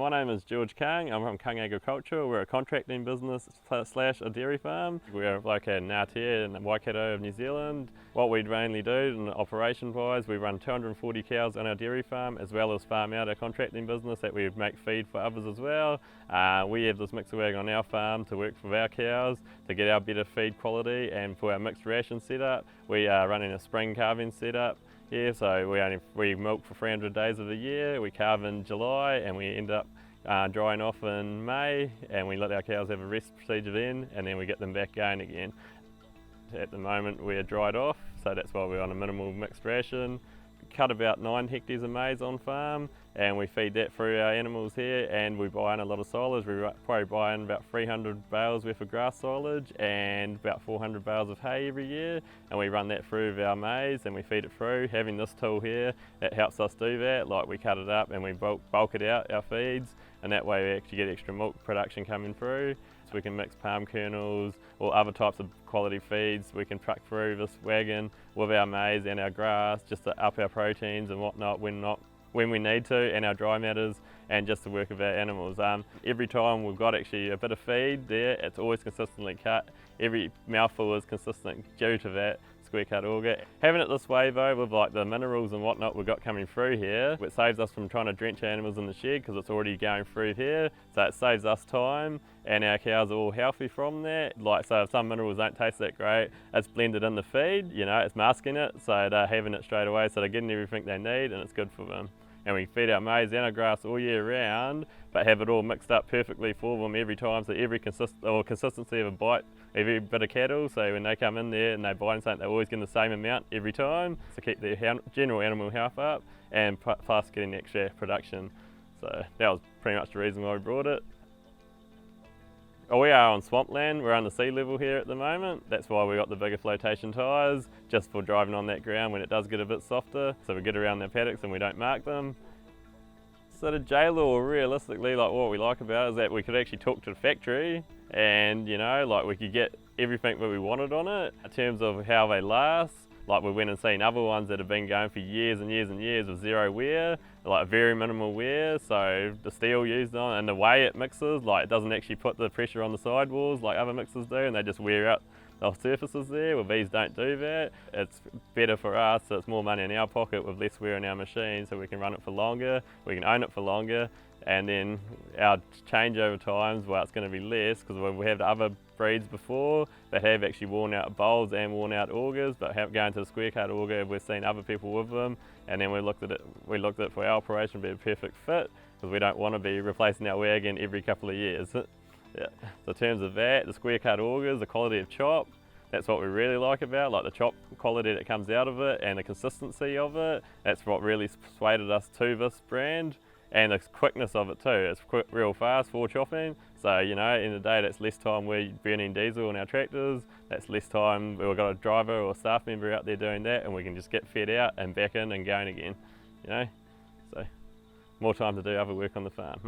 My name is George Kang. I'm from Kang Agriculture. We're a contracting business slash a dairy farm. We're located in Aotea in Waikato of New Zealand. What we mainly do, operation-wise, we run 240 cows on our dairy farm, as well as farm out our contracting business that we make feed for others as well. We have this mixer wagon on our farm to work for our cows to get our better feed quality, and for our mixed ration setup, we are running a spring calving setup. Yeah, so we milk for 300 days of the year, we calve in July and we end up drying off in May, and we let our cows have a rest procedure then, and then we get them back going again. At the moment we're dried off, so that's why we're on a minimal mixed ration. Cut about 9 hectares of maize on farm, and we feed that through our animals here, and we buy in a lot of silage. We probably buy in about 300 bales worth of grass silage and about 400 bales of hay every year, and we run that through with our maize and we feed it through. Having this tool here, that helps us do that. Like, we cut it up and we bulk it out, our feeds, and that way we actually get extra milk production coming through. So we can mix palm kernels or other types of quality feeds. We can truck through this wagon with our maize and our grass just to up our proteins and whatnot when we need to, and our dry matters, and just to work with our animals. Every time we've got actually a bit of feed there, it's always consistently cut. Every mouthful is consistent due to that square cut auger. Having it this way though, with like the minerals and whatnot we've got coming through here, it saves us from trying to drench animals in the shed because it's already going through here, so it saves us time, and our cows are all healthy from that. Like, so if some minerals don't taste that great, it's blended in the feed, you know, it's masking it, so they're having it straight away, so they're getting everything they need and it's good for them. And we feed our maize and our grass all year round, but have it all mixed up perfectly for them every time, so every consistency of a bite, every bit of cattle, so when they come in there and they bite something, they're always getting the same amount every time, to keep their general animal health up, and plus getting extra production. So that was pretty much the reason why we brought it. We are on swampland. We're under sea level here at the moment. That's why we got the bigger flotation tyres, just for driving on that ground when it does get a bit softer, so we get around the paddocks and we don't mark them. So the Jaylor, realistically, like, what we like about it is that we could actually talk to the factory, and you know, like, we could get everything that we wanted on it in terms of how they last. Like, we went and seen other ones that have been going for years and years and years with zero wear, like very minimal wear, so the steel used on, and the way it mixes, like, it doesn't actually put the pressure on the sidewalls like other mixers do, and they just wear out the surfaces there. Well, these don't do that. It's better for us, so it's more money in our pocket with less wear on our machine, so we can run it for longer, we can own it for longer, and then our changeover times, well, it's going to be less, because we have the other breeds before that have actually worn out bowls and worn out augers, but going to the square cut auger, we've seen other people with them, and then we looked at it for our operation to be a perfect fit, because we don't want to be replacing our wagon every couple of years. Yeah. So in terms of that, the square cut augers, the quality of chop, that's what we really like about, like the chop quality that comes out of it and the consistency of it. That's what really persuaded us to this brand. And the quickness of it too. It's quick, real fast for chopping. So, you know, in the day, that's less time we're burning diesel in our tractors. That's less time we've got a driver or staff member out there doing that, and we can just get fed out and back in and going again, you know. So, more time to do other work on the farm.